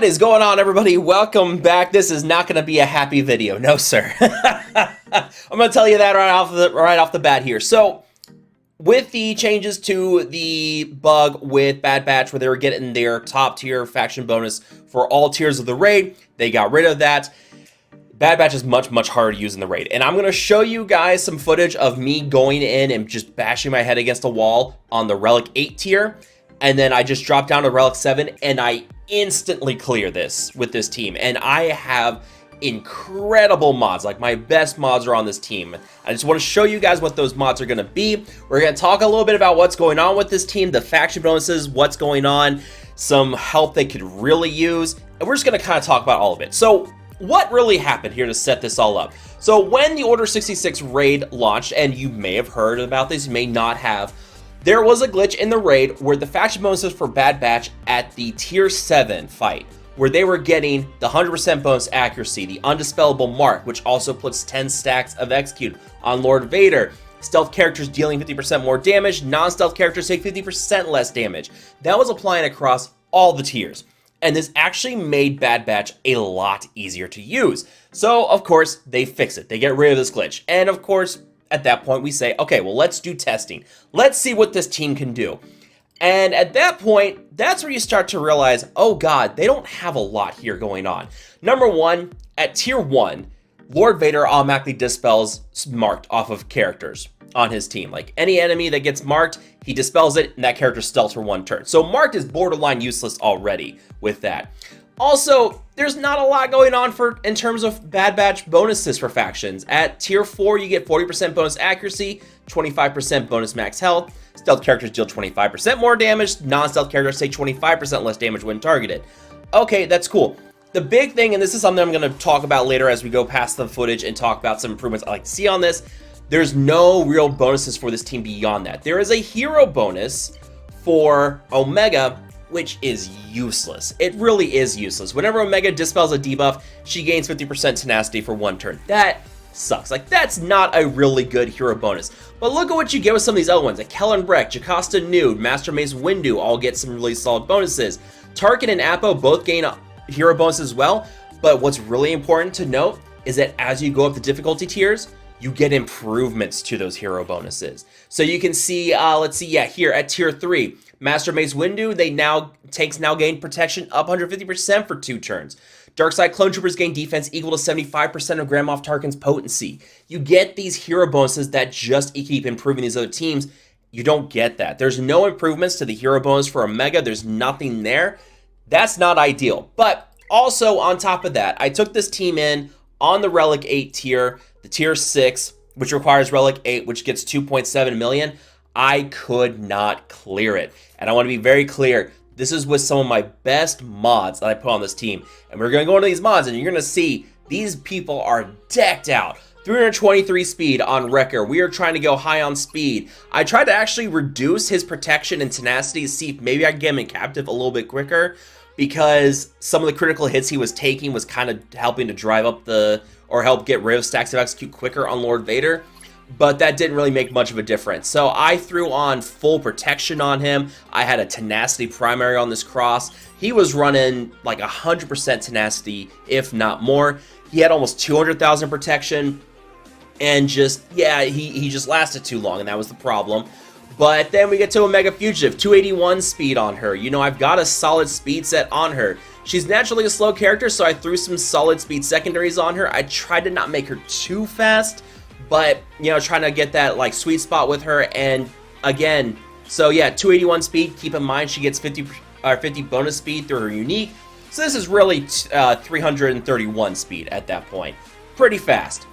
What is going on, everybody? Welcome back. This is not going to be a happy video. No, sir. I'm going to tell you that right off the bat here. So, with the changes to the bug with Bad Batch, where they were getting their top tier faction bonus for all tiers of the raid, they got rid of that. Bad Batch is much harder to use in the raid. And I'm going to show you guys some footage of me going in and just bashing my head against a wall on the Relic 8 tier. And then I just dropped down to Relic 7 and I instantly clear this with this team. And I have incredible mods, like my best mods are on this team. I just want to show you guys what those mods are going to be. We're going to talk a little bit about what's going on with this team, the faction bonuses, what's going on, some help they could really use. And we're just going to kind of talk about all of it. So what really happened here to set this all up? So when the Order 66 raid launched, and you may have heard about this, you may not have, there was a glitch in the raid where the faction bonuses for Bad Batch at the tier 7 fight, where they were getting the 100% bonus accuracy, the undispellable mark, which also puts 10 stacks of execute on Lord Vader, stealth characters dealing 50% more damage, non-stealth characters take 50% less damage. That was applying across all the tiers. And this actually made Bad Batch a lot easier to use. So, of course, they fix it. They get rid of this glitch. And, of course, at that point, we say, okay, well, let's do testing. Let's see what this team can do. And at that point, that's where you start to realize, oh god, they don't have a lot here going on. Number one, at tier 1, Lord Vader automatically dispels marked off of characters on his team. Like any enemy that gets marked, he dispels it, and that character stealths for 1 turn. So marked is borderline useless already with that. Also, there's not a lot going on in terms of Bad Batch bonuses for factions. At tier 4, you get 40% bonus accuracy, 25% bonus max health. Stealth characters deal 25% more damage. Non-stealth characters take 25% less damage when targeted. Okay, that's cool. The big thing, and this is something I'm going to talk about later as we go past the footage and talk about some improvements I like to see on this, there's no real bonuses for this team beyond that. There is a hero bonus for Omega, which is useless. It really is useless. Whenever Omega dispels a debuff, she gains 50% tenacity for 1 turn. That sucks. Like, that's not a really good hero bonus. But look at what you get with some of these other ones. Like Kellen Breck, Jocasta Nude, Master Mace Windu all get some really solid bonuses. Tarkin and Apo both gain hero bonuses as well. But what's really important to note is that as you go up the difficulty tiers, you get improvements to those hero bonuses. So you can see, let's see, yeah, here at tier 3, Master Mace Windu, tanks now gain protection up 150% for 2 turns. Darkside Clone Troopers gain defense equal to 75% of Grand Moff Tarkin's potency. You get these hero bonuses that just keep improving these other teams. You don't get that. There's no improvements to the hero bonus for Omega. There's nothing there. That's not ideal. But also on top of that, I took this team in on the Relic 8 tier, the tier 6, which requires Relic 8, which gets 2.7 million. I could not clear it. And I want to be very clear, this is with some of my best mods that I put on this team. And we're going to go into these mods and you're going to see these people are decked out. 323 speed on Wrecker. We are trying to go high on speed. I tried to actually reduce his protection and tenacity to see if maybe I can get him in captive a little bit quicker, because some of the critical hits he was taking was kind of helping to drive up or help get rid of stacks of execute quicker on Lord Vader. But that didn't really make much of a difference. So I threw on full protection on him. I had a tenacity primary on this cross. He was running like 100% tenacity, if not more. He had almost 200,000 protection. And just, yeah, he just lasted too long, and that was the problem. But then we get to Omega Fugitive, 281 speed on her. You know, I've got a solid speed set on her. She's naturally a slow character, so I threw some solid speed secondaries on her. I tried to not make her too fast, but, you know, trying to get that, like, sweet spot with her. And, again, so, yeah, 281 speed. Keep in mind, she gets 50 bonus speed through her unique. So this is really 331 speed at that point. Pretty fast.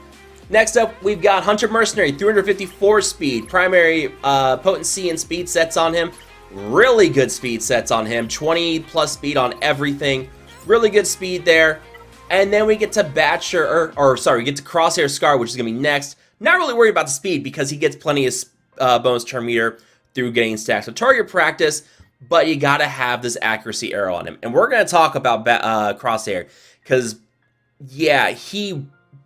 Next up, we've got Hunter Mercenary, 354 speed. Primary potency and speed sets on him. Really good speed sets on him. 20 plus speed on everything. Really good speed there. And then we get to we get to Crosshair Scar, which is going to be next. Not really worried about the speed because he gets plenty of bonus turn meter through getting stacks of target practice, but you got to have this accuracy arrow on him. And we're going to talk about Crosshair because, yeah,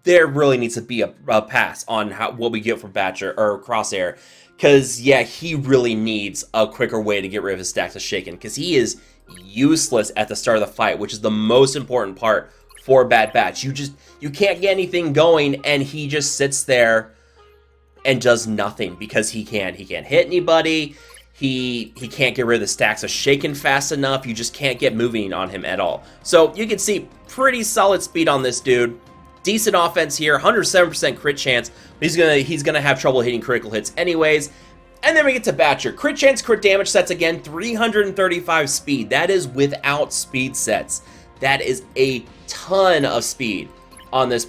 there really needs to be a pass on what we get from Crosshair. Because, yeah, he really needs a quicker way to get rid of his stacks of Shaken. Because he is useless at the start of the fight, which is the most important part for Bad Batch. You can't get anything going, and he just sits there and does nothing because he can't hit anybody. He can't get rid of the stacks of shaken fast enough. You just can't get moving on him at all. So you can see pretty solid speed on this dude. Decent offense here, 107% crit chance. He's gonna have trouble hitting critical hits anyways. And then we get to Batcher. Crit chance, crit damage sets again, 335 speed. That is without speed sets. That is a ton of speed on this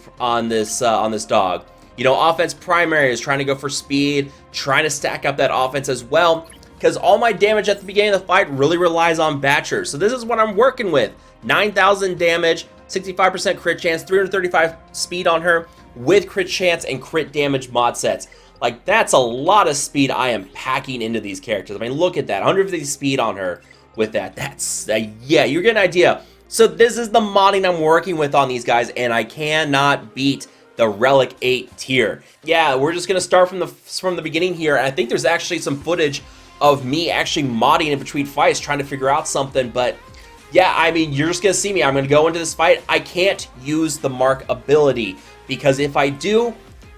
dog. You know, offense primary is trying to go for speed, trying to stack up that offense as well, because all my damage at the beginning of the fight really relies on Batcher. So this is what I'm working with. 9,000 damage, 65% crit chance, 335 speed on her with crit chance and crit damage mod sets. Like, that's a lot of speed I am packing into these characters. I mean, look at that, 150 speed on her with that. That's, yeah, you're getting an idea. So this is the modding I'm working with on these guys, and I cannot beat the Relic 8 tier. Yeah, we're just gonna start from the beginning here, and I think there's actually some footage of me actually modding in between fights, trying to figure out something, but yeah, I mean, you're just gonna see me. I'm gonna go into this fight. I can't use the Mark ability, because if I do,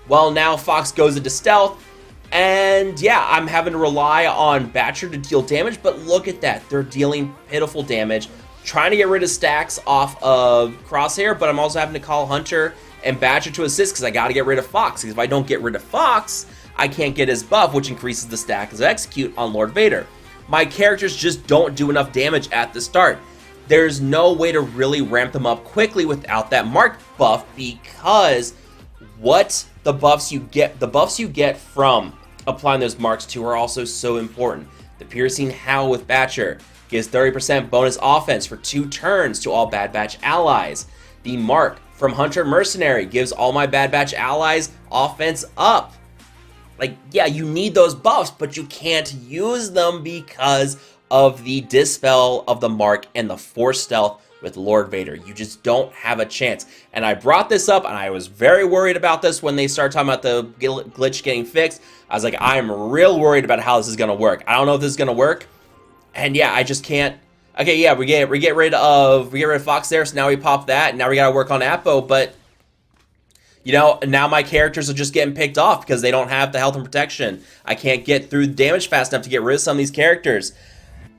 well, now Fox goes into stealth, and yeah, I'm having to rely on Batcher to deal damage, but look at that. They're dealing pitiful damage, trying to get rid of stacks off of Crosshair, but I'm also having to call Hunter and Batcher to assist because I got to get rid of Fox. Because if I don't get rid of Fox, I can't get his buff, which increases the stack as I execute on Lord Vader. My characters just don't do enough damage at the start. There's no way to really ramp them up quickly without that Mark buff, because the buffs you get from applying those marks to are also so important. The Piercing Howl with Batcher gives 30% bonus offense for 2 turns to all Bad Batch allies. The Mark from Hunter Mercenary gives all my Bad Batch allies offense up. Like, yeah, you need those buffs, but you can't use them because of the Dispel of the Mark and the Force Stealth with Lord Vader. You just don't have a chance. And I brought this up, and I was very worried about this when they started talking about the glitch getting fixed. I was like, I'm real worried about how this is going to work. I don't know if this is going to work. And yeah, I just can't. Okay, yeah, we get rid of Fox there, so now we pop that. Now we got to work on Apo, but you know, now my characters are just getting picked off because they don't have the health and protection. I can't get through the damage fast enough to get rid of some of these characters.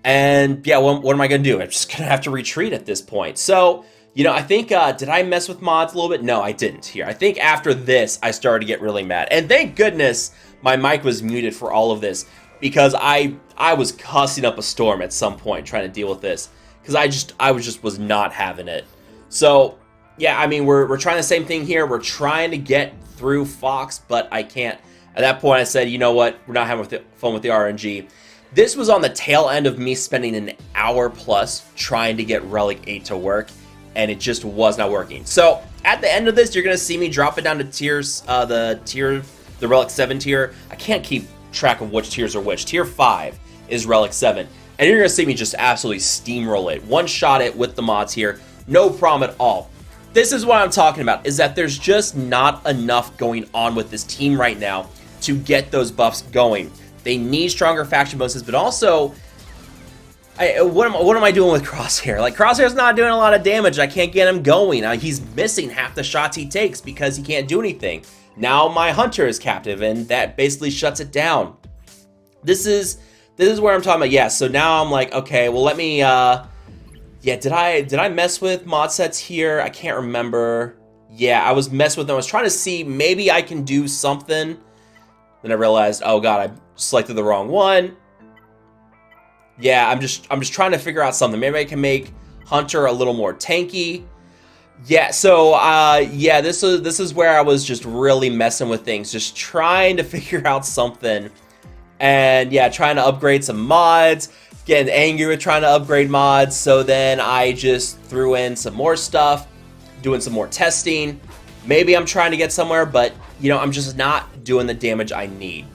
And yeah, what am I going to do? I'm just going to have to retreat at this point. So, you know, I think, did I mess with mods a little bit? No, I didn't here. I think after this, I started to get really mad. And thank goodness my mic was muted for all of this, because I was cussing up a storm at some point trying to deal with this, because I was not having it. So yeah, I mean, we're trying the same thing here. We're trying to get through Fox, but I can't. At that point, I said, you know what? We're not having fun with the RNG. This was on the tail end of me spending an hour plus trying to get Relic 8 to work, and it just was not working. So at the end of this, you're gonna see me drop it down to tiers. The Relic 7 tier. I can't keep track of which tiers are which. Tier 5 is Relic 7, and you're gonna see me just absolutely steamroll it, one-shot it with the mods here, no problem at all. This is what I'm talking about, is that there's just not enough going on with this team right now to get those buffs going. They need stronger faction bonuses, but also, what am I doing with Crosshair? Like, Crosshair's not doing a lot of damage. I can't get him going. He's missing half the shots he takes because he can't do anything. Now my Hunter is captive, and that basically shuts it down. This is where I'm talking about. Yeah, so now I'm like, okay, well, let me, yeah, did I mess with mod sets here? I can't remember. Yeah, I was messing with them. I was trying to see maybe I can do something. Then I realized, oh god, I selected the wrong one. Yeah, I'm just trying to figure out something. Maybe I can make Hunter a little more tanky. Yeah, so yeah, this is where I was just really messing with things, just trying to figure out something. And yeah, trying to upgrade some mods, getting angry with trying to upgrade mods. So then I just threw in some more stuff, doing some more testing. Maybe I'm trying to get somewhere, but you know, I'm just not doing the damage I need.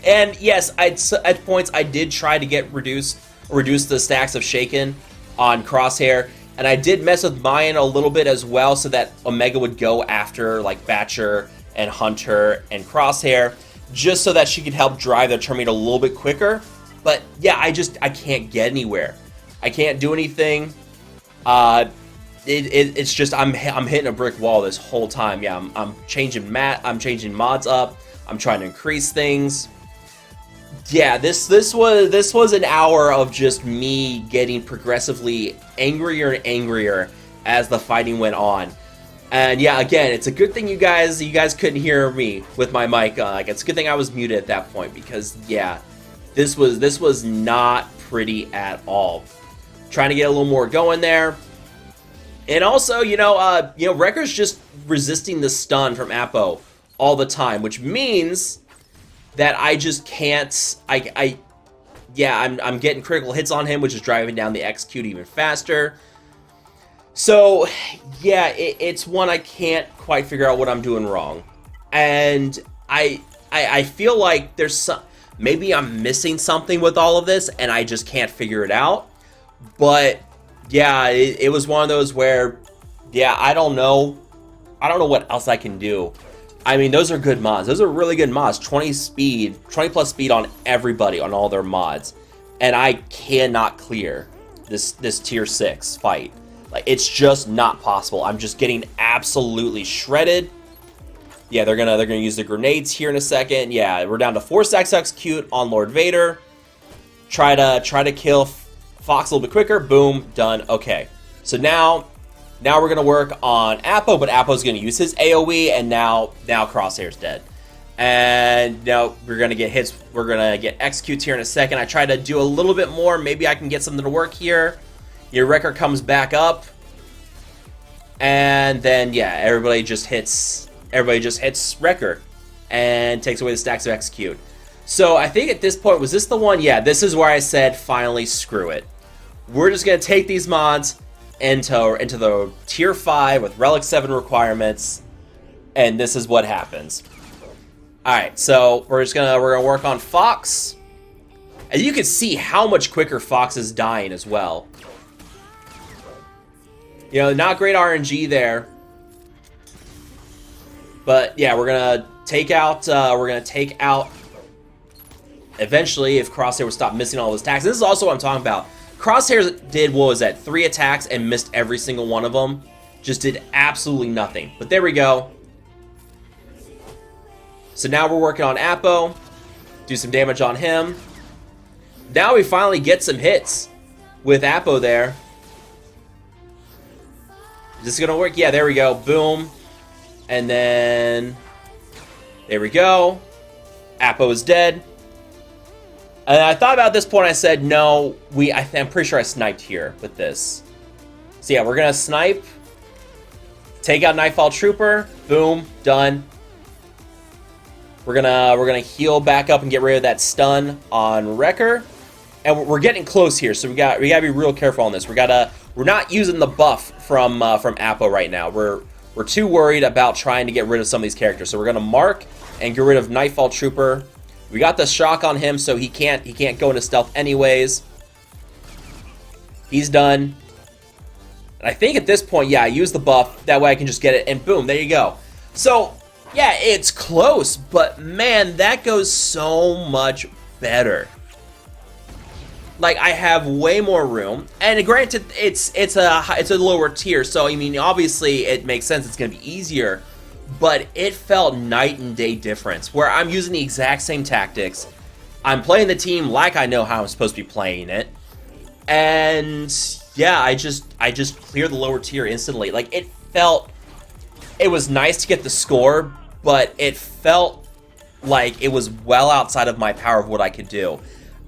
And yes, at points I did try to get reduce the stacks of Shaken on Crosshair, and I did mess with Mayan a little bit as well, so that Omega would go after like Batcher and Hunter and Crosshair, just so that she could help drive the Terminator a little bit quicker. But yeah, I can't get anywhere. I can't do anything. It's just I'm hitting a brick wall this whole time. Yeah, I'm changing mods up. I'm trying to increase things. Yeah, this was an hour of just me getting progressively angrier and angrier as the fighting went on. And yeah, again, it's a good thing you guys couldn't hear me with my mic. Like, it's a good thing I was muted at that point, because yeah, this was not pretty at all. Trying to get a little more going there. And also, Wrecker's just resisting the stun from Appo all the time, which means that I just can't. I'm getting critical hits on him, which is driving down the execute even faster. So yeah, it's one I can't quite figure out what I'm doing wrong, and I feel like maybe I'm missing something with all of this, and I just can't figure it out. But yeah, it was one of those where, yeah, I don't know what else I can do. I mean, those are good mods. Those are really good mods. 20 plus speed on everybody, on all their mods. And I cannot clear this tier 6 fight. Like, it's just not possible. I'm just getting absolutely shredded. Yeah, they're gonna use the grenades here in a second. Yeah, we're down to 4 stacks execute on Lord Vader. Try to kill Fox a little bit quicker. Boom, done. Okay. So now we're gonna work on Appo, but Appo's gonna use his AoE, and now Crosshair's dead. And now we're gonna get hits. We're gonna get executes here in a second. I try to do a little bit more. Maybe I can get something to work here. Your Wrecker comes back up, and then yeah, everybody just hits Wrecker and takes away the stacks of execute. So I think at this point, was this the one? Yeah, this is where I said, finally, screw it. We're just gonna take these mods into the tier 5 with Relic 7 requirements, and this is what happens. Alright, so we're gonna work on Fox. And you can see how much quicker Fox is dying as well. You know, not great RNG there. But yeah, we're gonna take out eventually, if Crosshair would stop missing all his attacks. This is also what I'm talking about. Crosshair did, what was that, 3 attacks and missed every single one of them. Just did absolutely nothing. But there we go. So now we're working on Appo. Do some damage on him. Now we finally get some hits with Appo there. Is this gonna work? Yeah, there we go. Boom. And then there we go. Appo is dead. And I thought about this point, I said, no, I'm pretty sure I sniped here with this. So yeah, we're gonna snipe. Take out Nightfall Trooper. Boom, done. We're gonna heal back up and get rid of that stun on Wrecker. And we're getting close here, so we gotta be real careful on this. We're not using the buff from Appo right now. We're too worried about trying to get rid of some of these characters. So we're gonna mark and get rid of Nightfall Trooper. We got the shock on him, so he can't go into stealth anyways. He's done. And I think at this point, yeah, I use the buff. That way I can just get it, and boom, there you go. So, yeah, it's close, but man, that goes so much better. Like, I have way more room, and granted, it's a lower tier, so I mean, obviously, it makes sense. It's gonna be easier. But it felt night and day difference, where I'm using the exact same tactics. I'm playing the team like I know how I'm supposed to be playing it. And yeah, I just cleared the lower tier instantly. Like, it was nice to get the score, but it felt like it was well outside of my power of what I could do.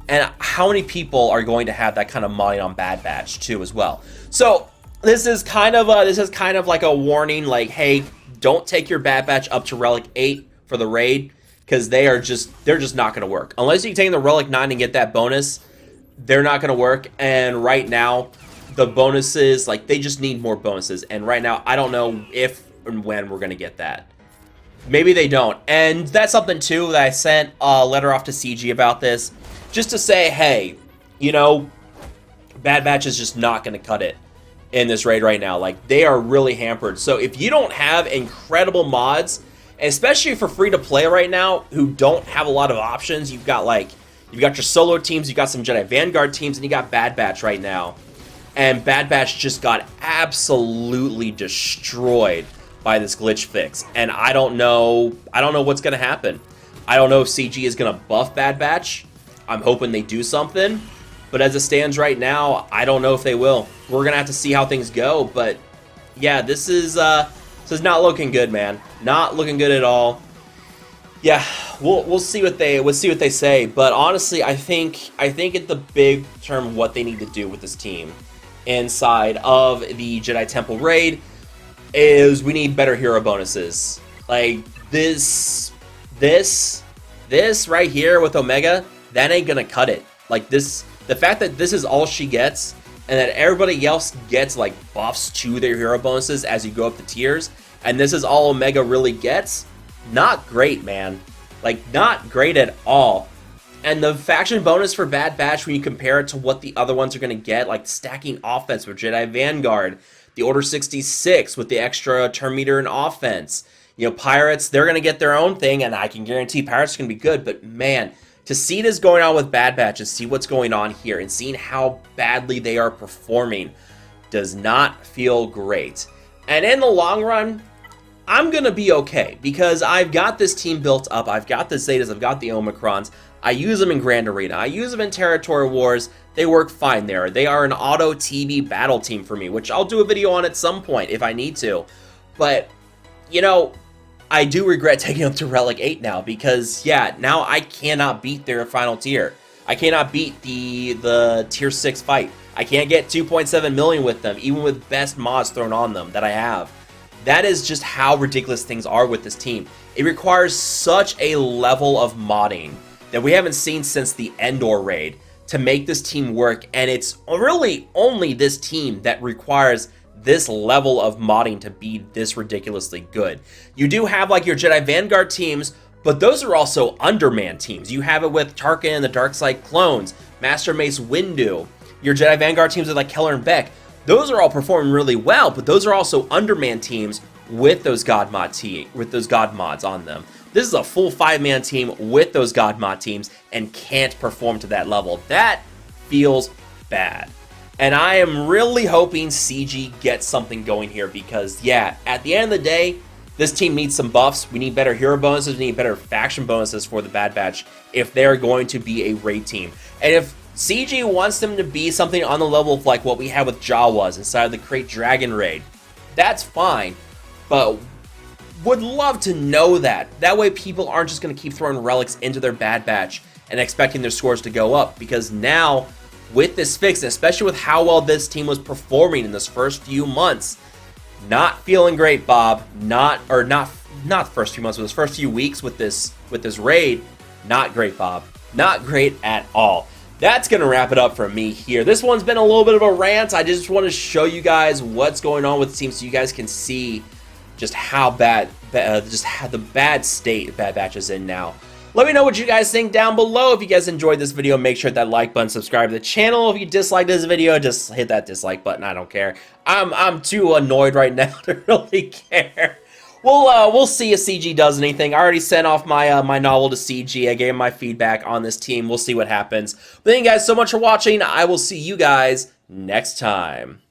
And how many people are going to have that kind of modding on Bad Batch too as well? So this is kind of like a warning, like, hey, don't take your Bad Batch up to Relic 8 for the raid, because they're just not going to work. Unless you take the Relic 9 and get that bonus, they're not going to work. And right now, the bonuses, like, they just need more bonuses. And right now, I don't know if and when we're going to get that. Maybe they don't. And that's something, too, that I sent a letter off to CG about this. Just to say, hey, you know, Bad Batch is just not going to cut it in this raid right now. Like, they are really hampered. So if you don't have incredible mods, especially for free to play right now, who don't have a lot of options, you've got You've got your solo teams, you got some Jedi Vanguard teams, and you got Bad Batch right now. And Bad Batch just got absolutely destroyed by this glitch fix. And I don't know what's going to happen. I don't know if CG is going to buff Bad Batch. I'm hoping they do something. But as it stands right now, I don't know if they will. We're going to have to see how things go. But yeah, this is not looking good, man. Not looking good at all. Yeah, we'll see what they say. But honestly, I think at the big term, what they need to do with this team inside of the Jedi Temple raid is we need better hero bonuses. Like this right here with Omega, that ain't gonna cut it. Like this, the fact that this is all she gets and that everybody else gets like buffs to their hero bonuses as you go up the tiers, and this is all Omega really gets, not great, man. Like not great at all. And the faction bonus for Bad Batch, when you compare it to what the other ones are going to get, like stacking offense with Jedi Vanguard, the Order 66 with the extra turn meter and offense. You know, Pirates, they're going to get their own thing, and I can guarantee Pirates are going to be good. But man, to see this going on with Bad Batch and see what's going on here and seeing how badly they are performing does not feel great. And in the long run, I'm going to be okay because I've got this team built up. I've got the Zetas, I've got the Omicrons. I use them in Grand Arena. I use them in Territory Wars. They work fine there. They are an auto TV battle team for me, which I'll do a video on at some point if I need to. But, you know, I do regret taking them to Relic 8 now because, yeah, now I cannot beat their final tier. I cannot beat the Tier 6 fight. I can't get 2.7 million with them, even with best mods thrown on them that I have. That is just how ridiculous things are with this team. It requires such a level of modding that we haven't seen since the Endor raid to make this team work, and it's really only this team that requires this level of modding to be this ridiculously good. You do have like your Jedi Vanguard teams, but those are also underman teams. You have it with Tarkin and the Darkside clones, Master Mace Windu. Your Jedi Vanguard teams are like Keller and Beck. Those are all performing really well, but those are also underman teams with those God mods on them. This is a full 5-man team with those God mod teams and can't perform to that level. That feels bad. And I am really hoping CG gets something going here because, yeah, at the end of the day, this team needs some buffs. We need better hero bonuses. We need better faction bonuses for the Bad Batch if they're going to be a raid team. And if CG wants them to be something on the level of like what we had with Jawas inside of the Krayt Dragon raid, that's fine. But would love to know that. That way people aren't just going to keep throwing relics into their Bad Batch and expecting their scores to go up. Because now, with this fix, especially with how well this team was performing in this first few months, not feeling great, Bob. Not the first few months, but this first few weeks with this raid, not great, Bob. Not great at all. That's going to wrap it up for me here. This one's been a little bit of a rant. I just want to show you guys what's going on with the team so you guys can see just how bad, just how the bad state Bad Batch is in now. Let me know what you guys think down below. If you guys enjoyed this video, make sure that like button, subscribe to the channel. If you disliked this video, just hit that dislike button. I don't care. I'm too annoyed right now to really care. We'll see if CG does anything. I already sent off my my novel to CG. I gave him my feedback on this team. We'll see what happens. But thank you guys so much for watching. I will see you guys next time.